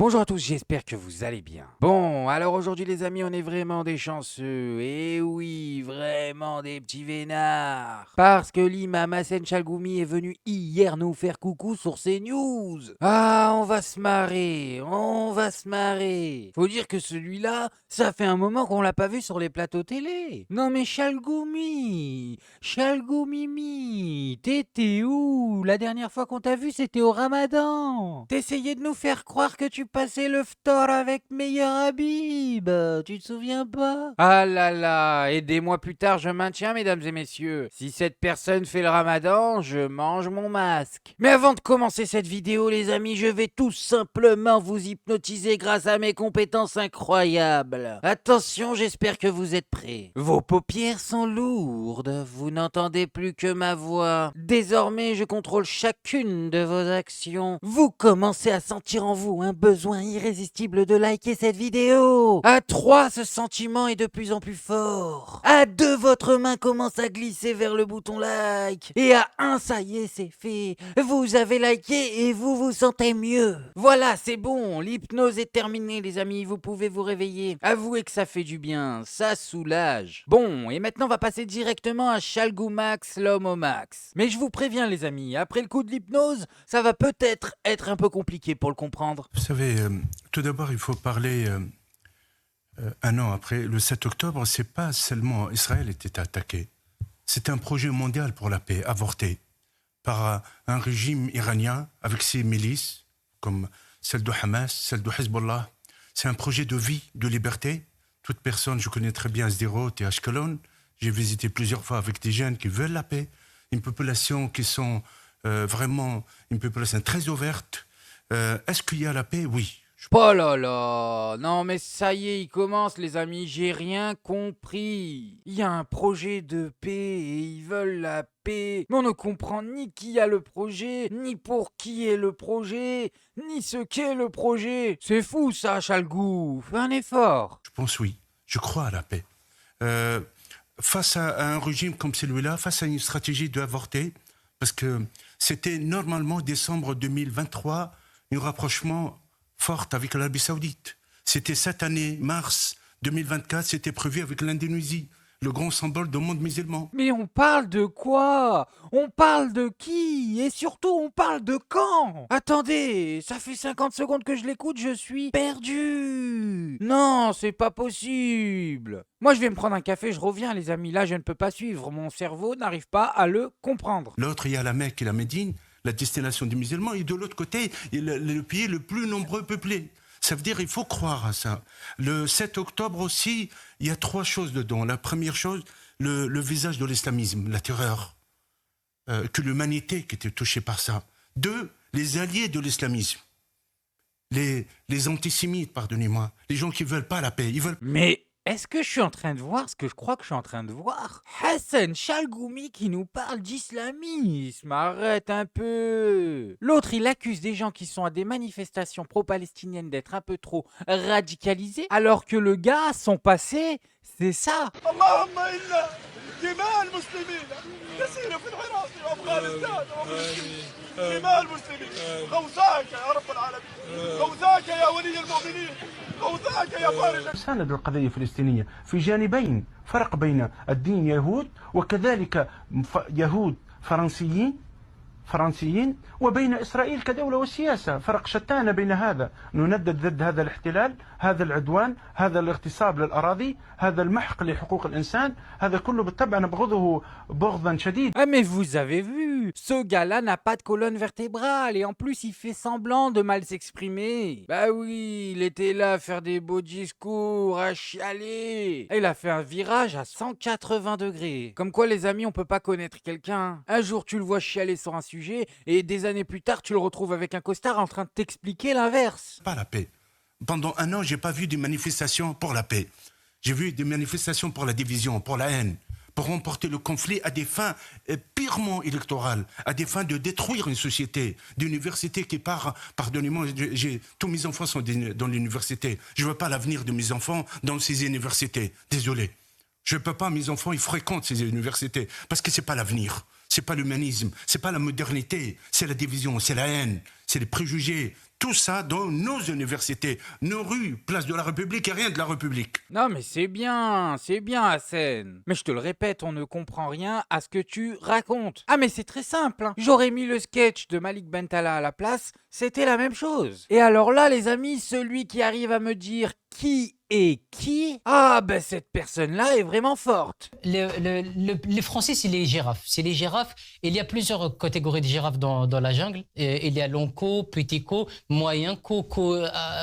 Bonjour à tous, j'espère que vous allez bien. Bon, alors aujourd'hui les amis, on est vraiment des chanceux. Et oui, vraiment des petits vénards. Parce que l'imam Hassan Chalgoumi est venu hier nous faire coucou sur CNews. Ah, on va se marrer, on va se marrer. Faut dire que celui-là, ça fait un moment qu'on l'a pas vu sur les plateaux télé. Non mais Chalgoumi, t'étais où? La dernière fois qu'on t'a vu, c'était au Ramadan. T'essayais de nous faire croire que tu passais le ftor avec Meilleur Habib. Tu te souviens pas? Ah là là, et des mois plus tard, je maintiens, mesdames et messieurs. Si cette personne fait le Ramadan, je mange mon masque. Mais avant de commencer cette vidéo, les amis, je vais tout simplement vous hypnotiser grâce à mes compétences incroyables. Attention, j'espère que vous êtes prêts. Vos paupières sont lourdes, vous n'entendez plus que ma voix. Désormais, je contrôle chacune de vos actions. Vous commencez à sentir en vous un besoin irrésistible de liker cette vidéo. À 3, ce sentiment est de plus en plus fort. À 2, votre main commence à glisser vers le bouton like. Et à 1, ça y est, c'est fait. Vous avez liké et vous vous sentez mieux. Voilà, c'est bon, l'hypnose est terminée les amis, vous pouvez vous réveiller. Avouez que ça fait du bien, ça soulage. Bon, et maintenant on va passer directement à Chalgoumax, l'homme au max. Mais je vous préviens les amis, après le coup de l'hypnose, ça va peut-être être un peu compliqué pour le comprendre. Vous savez, tout d'abord, il faut parler un an après. Le 7 octobre, c'est pas seulement Israël était attaqué. C'est un projet mondial pour la paix, avorté par un régime iranien avec ses milices, comme celle de Hamas, celle de Hezbollah. C'est un projet de vie, de liberté. Toute personne, je connais très bien Sderot et Ashkelon. J'ai visité plusieurs fois avec des jeunes qui veulent la paix. Une population qui sont vraiment une population très ouverte. Est-ce qu'il y a la paix? Oui. Oh là là, non mais ça y est, il commence les amis, j'ai rien compris. Il y a un projet de paix et ils veulent la paix. Mais on ne comprend ni qui a le projet, ni pour qui est le projet, ni ce qu'est le projet. C'est fou ça, Chalgou, fais un effort. Je pense oui. Je crois à la paix. Face à un régime comme celui-là, face à une stratégie d'avorter, parce que c'était normalement décembre 2023, un rapprochement fort avec l'Arabie Saoudite. C'était cette année, mars 2024, c'était prévu avec l'Indonésie, le grand symbole du monde musulman. Mais on parle de quoi? On parle de qui? Et surtout, on parle de quand? Attendez, ça fait 50 secondes que je l'écoute, je suis perdu. Non, c'est pas possible. Moi, je vais me prendre un café, je reviens, les amis. Là, je ne peux pas suivre. Mon cerveau n'arrive pas à le comprendre. L'autre, il y a la Mecque et la Médine, la destination des musulmans, et de l'autre côté, il y a le pays le plus nombreux peuplé. Ça veut dire qu'il faut croire à ça. Le 7 octobre aussi, il y a 3 choses dedans. La première chose, le visage de l'islamisme, la terreur, que l'humanité qui était touchée par ça. 2, les alliés de l'islamisme, les antisémites, pardonnez-moi, les gens qui ne veulent pas la paix. Ils veulent... Mais est-ce que je suis en train de voir ce que je crois que je suis en train de voir? Hassan Chalgoumi qui nous parle d'islamisme. Arrête un peu. L'autre, il accuse des gens qui sont à des manifestations pro-palestiniennes d'être un peu trop radicalisés, alors que le gars, son passé, c'est ça. دماء المسلمين تسيل في العراق وافغانستان وفلسطين دماء المسلمين غوثاك يا رب العالمين غوثاك يا ولي المؤمنين غوثاك يا فارج ساند القضية الفلسطينية في جانبين فرق بين الدين يهود وكذلك يهود فرنسيين وبين إسرائيل كدولة والسياسة فرق شتان بين هذا نندد ضد هذا الاحتلال هذا العدوان هذا الاغتصاب للأراضي هذا المحق لحقوق الإنسان هذا كله بالطبع نبغضه بغضا شديد. Ah mais vous avez vu, ce gars-là n'a pas de colonne vertébrale et en plus il fait semblant de mal s'exprimer. Bah oui, il était là à faire des beaux discours, à chialer. Et il a fait un virage à 180 degrés. Comme quoi les amis, on peut pas connaître quelqu'un. Un jour tu le vois chialer sur un sujet et des années plus tard tu le retrouves avec un costard en train de t'expliquer l'inverse. Pas la paix. Pendant un an, j'ai pas vu des manifestations pour la paix. J'ai vu des manifestations pour la division, pour la haine, pour remporter le conflit à des fins purement électorales, à des fins de détruire une société, d'université qui part, pardonnez-moi, tous mes enfants sont dans l'université. Je veux pas l'avenir de mes enfants dans ces universités. Désolé. Je peux pas, mes enfants, ils fréquentent ces universités, parce que c'est pas l'avenir. c'est pas l'humanisme, c'est pas la modernité, c'est la division, c'est la haine, c'est les préjugés. Tout ça dans nos universités, nos rues, place de la République et rien de la République. Non mais c'est bien Hassen. Mais je te le répète, on ne comprend rien à ce que tu racontes. Ah mais c'est très simple, hein. J'aurais mis le sketch de Malik Bentala à la place, c'était la même chose. Et alors là les amis, celui qui arrive à me dire qui est qui, ah ben cette personne-là est vraiment forte. Les Français, c'est les girafes. C'est les girafes. Il y a plusieurs catégories de girafes dans la jungle. Il y a long cou, petit cou, moyen cou,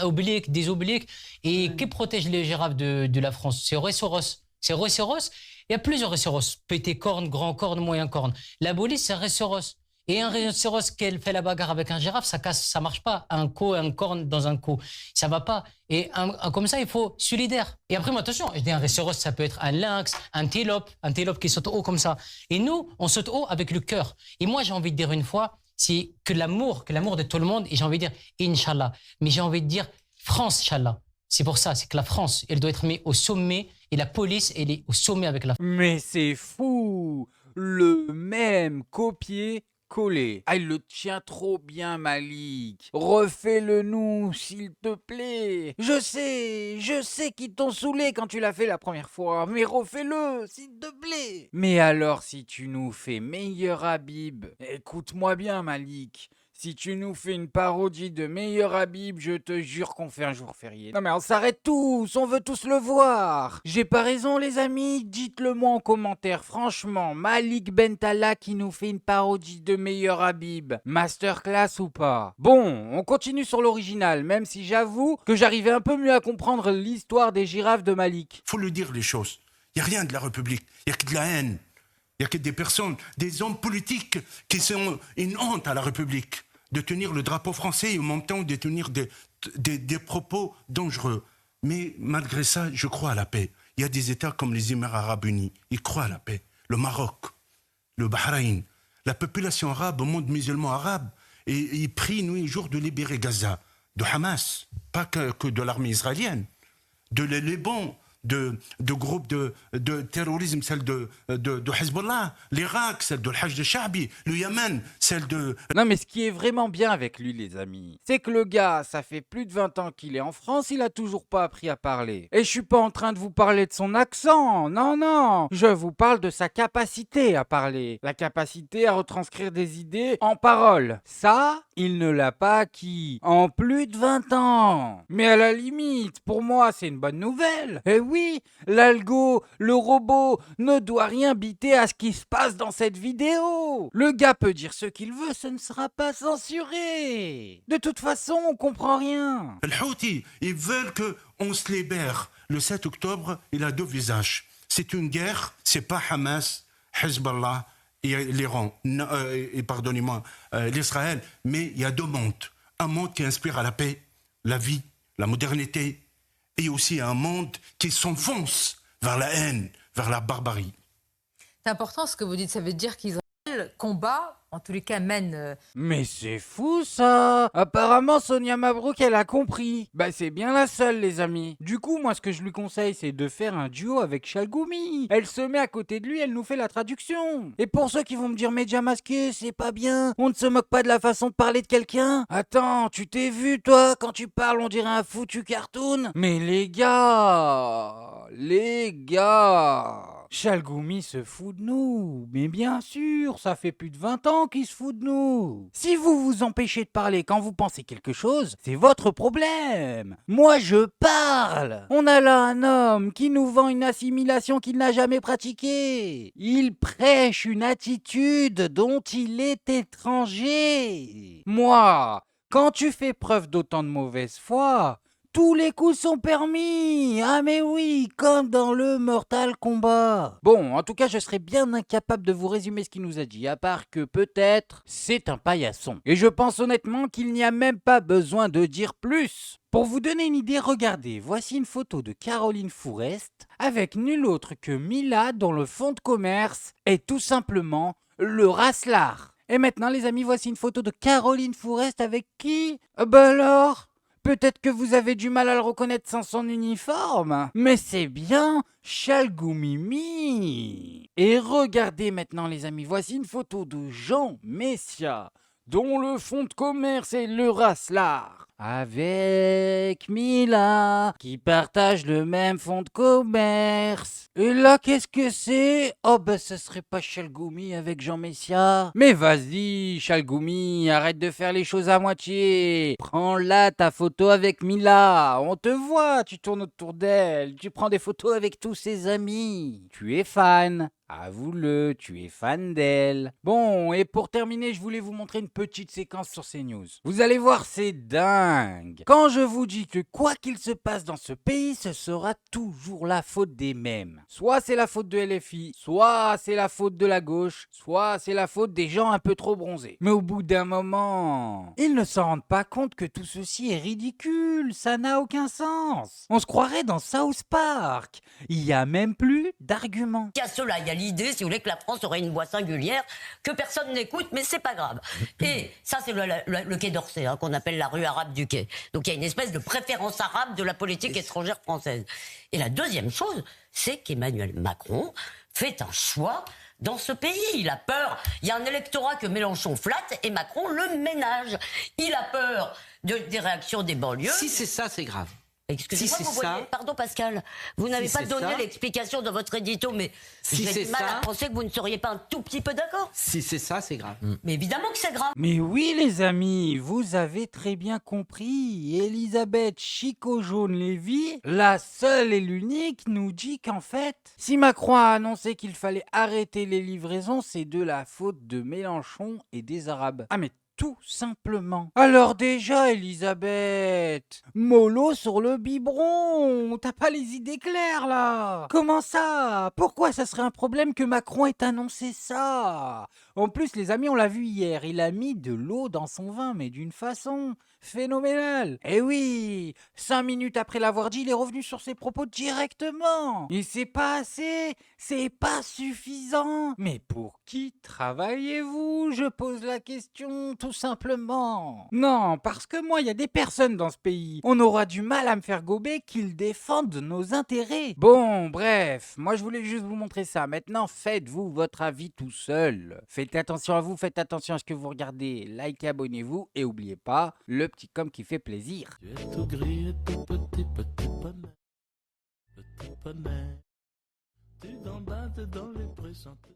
oblique, des obliques. Et qui protège les girafes de la France? C'est rhinocéros. C'est rhinocéros. Il y a plusieurs rhinocéros. Petit corne, grand corne, moyen corne. La police, c'est un rhinocéros. Et un rhinocéros qui fait la bagarre avec un girafe, ça casse, ça marche pas. Un cou, un corne dans un cou, ça va pas. Et comme ça, il faut solidaire. Et après, moi, attention, je dis un rhinocéros, ça peut être un lynx, un antilope qui saute haut comme ça. Et nous, on saute haut avec le cœur. Et moi, j'ai envie de dire une fois, c'est que l'amour de tout le monde. Et j'ai envie de dire, Inch'Allah. Mais j'ai envie de dire, France, Inch'Allah. C'est pour ça, c'est que la France, elle doit être mise au sommet. Et la police, elle est au sommet avec la France. Mais c'est fou, le même copier collé. Ah, il le tient trop bien, Malik. Refais-le nous, s'il te plaît. Je sais qu'ils t'ont saoulé quand tu l'as fait la première fois, mais refais-le, s'il te plaît. Mais alors, si tu nous fais meilleur Habib, écoute-moi bien, Malik. Si tu nous fais une parodie de Meilleur Habib, je te jure qu'on fait un jour férié. Non mais on s'arrête tous, on veut tous le voir. J'ai pas raison les amis, dites-le moi en commentaire. Franchement, Malik Bentala qui nous fait une parodie de Meilleur Habib. Masterclass ou pas? Bon, on continue sur l'original, même si j'avoue que j'arrivais un peu mieux à comprendre l'histoire des girafes de Malik. Faut le dire les choses. Il n'y a rien de la République, il n'y a que de la haine. Il n'y a que des personnes, des hommes politiques qui sont une honte à la République. De tenir le drapeau français et en même temps de tenir des propos dangereux. Mais malgré ça, je crois à la paix. Il y a des États comme les Émirats arabes unis, ils croient à la paix. Le Maroc, le Bahreïn, la population arabe, le monde musulman arabe, et ils prient nuit et jour de libérer Gaza, de Hamas, pas que de l'armée israélienne, de Liban, de groupes de terrorisme, celle de Hezbollah, l'Irak, celle de l'Hajj de Sha'bi, le Yémen, celle de... Non mais ce qui est vraiment bien avec lui les amis, c'est que le gars, ça fait plus de 20 ans qu'il est en France, il a toujours pas appris à parler. Et je suis pas en train de vous parler de son accent, non, je vous parle de sa capacité à parler, la capacité à retranscrire des idées en paroles. Ça, il ne l'a pas acquis en plus de 20 ans. Mais à la limite, pour moi, c'est une bonne nouvelle. Et oui, l'algo, le robot, ne doit rien biter à ce qui se passe dans cette vidéo. Le gars peut dire ce qu'il veut, ce ne sera pas censuré. De toute façon, on comprend rien. Les Houthis, ils veulent qu'on se libère. Le 7 octobre, il a deux visages. C'est une guerre, c'est pas Hamas, Hezbollah et l'Iran, et pardonnez-moi, l'Israël, mais il y a deux mondes. Un monde qui inspire à la paix, la vie, la modernité, et aussi un monde qui s'enfonce vers la haine, vers la barbarie. C'est important ce que vous dites, ça veut dire qu'Israël combat, en tous les cas mène... Mais c'est fou ça. Apparemment Sonia Mabrouk elle a compris. Bah c'est bien la seule les amis. Du coup moi ce que je lui conseille c'est de faire un duo avec Chalgoumi. Elle se met à côté de lui, elle nous fait la traduction. Et pour ceux qui vont me dire média masqué c'est pas bien, on ne se moque pas de la façon de parler de quelqu'un. Attends, tu t'es vu toi, quand tu parles on dirait un foutu cartoon. Mais les gars, Chalgoumi se fout de nous, mais bien sûr, ça fait plus de 20 ans qu'il se fout de nous. Si vous vous empêchez de parler quand vous pensez quelque chose, c'est votre problème. Moi, je parle. On a là un homme qui nous vend une assimilation qu'il n'a jamais pratiquée. Il prêche une attitude dont il est étranger. Moi, quand tu fais preuve d'autant de mauvaise foi, tous les coups sont permis. Ah mais oui, comme dans le Mortal Kombat. Bon, en tout cas, je serais bien incapable de vous résumer ce qu'il nous a dit, à part que peut-être c'est un paillasson. Et je pense honnêtement qu'il n'y a même pas besoin de dire plus. Pour vous donner une idée, regardez, voici une photo de Caroline Fourest avec nul autre que Mila dont le fonds de commerce est tout simplement le Raslar. Et maintenant les amis, voici une photo de Caroline Fourest avec qui? Bah alors, Peut-être que vous avez du mal à le reconnaître sans son uniforme, mais c'est bien Chalgoumimi. Et regardez maintenant les amis, voici une photo de Jean Messia, dont le fonds de commerce est le Raslar, avec Mila, qui partagent le même fonds de commerce. Et là, qu'est-ce que c'est? Oh bah ce serait pas Chalgoumi avec Jean Messia. Mais vas-y, Chalgoumi, arrête de faire les choses à moitié. Prends là ta photo avec Mila. On te voit, tu tournes autour d'elle, tu prends des photos avec tous ses amis. Tu es fan. Avoue-le, tu es fan d'elle. Bon, et pour terminer, je voulais vous montrer une petite séquence sur CNews. Vous allez voir, c'est dingue. Quand je vous dis que quoi qu'il se passe dans ce pays, ce sera toujours la faute des mêmes. Soit c'est la faute de LFI, soit c'est la faute de la gauche, soit c'est la faute des gens un peu trop bronzés. Mais au bout d'un moment, ils ne s'en rendent pas compte que tout ceci est ridicule, ça n'a aucun sens. On se croirait dans South Park. Il y a même plus d'arguments. Il y a cela, il y a l'idée, si vous voulez, que la France aurait une voix singulière, que personne n'écoute, mais c'est pas grave. Et ça, c'est le quai d'Orsay, hein, qu'on appelle la rue arabe du quai. Donc il y a une espèce de préférence arabe de la politique étrangère française. Et la deuxième chose, c'est qu'Emmanuel Macron fait un choix dans ce pays. Il a peur. Il y a un électorat que Mélenchon flatte et Macron le ménage. Il a peur des réactions des banlieues. Si c'est ça, c'est grave. Excusez-moi, Si vous c'est ça- voyez, pardon Pascal, vous n'avez Si pas c'est donné ça- l'explication dans votre édito, mais Si j'ai c'est du mal ça- à penser que vous ne seriez pas un tout petit peu d'accord. Si c'est ça, c'est grave. Mais évidemment que c'est grave. Mais oui les amis, vous avez très bien compris. Elisabeth Chico-Jaune-Lévy, la seule et l'unique, nous dit qu'en fait, si Macron a annoncé qu'il fallait arrêter les livraisons, c'est de la faute de Mélenchon et des Arabes. Ah mais tout simplement. Alors déjà, Elisabeth, mollo sur le biberon. T'as pas les idées claires là. Comment ça? Pourquoi ça serait un problème que Macron ait annoncé ça? En plus, les amis, on l'a vu hier, il a mis de l'eau dans son vin, mais d'une façon phénoménale. Eh oui, 5 minutes après l'avoir dit, il est revenu sur ses propos directement. Et c'est pas assez, c'est pas suffisant. Mais pour qui travaillez-vous? Je pose la question, tout simplement. Non, parce que moi, il y a des personnes dans ce pays. On aura du mal à me faire gober qu'ils défendent nos intérêts. Bon, bref, moi je voulais juste vous montrer ça. Maintenant, faites-vous votre avis tout seul. Faites attention à vous, faites attention à ce que vous regardez. Likez, abonnez-vous et n'oubliez pas le petit com qui fait plaisir. Tu es tout gris et tout petit, petit poney. Petit poney. Tu gambades dans les prés sans te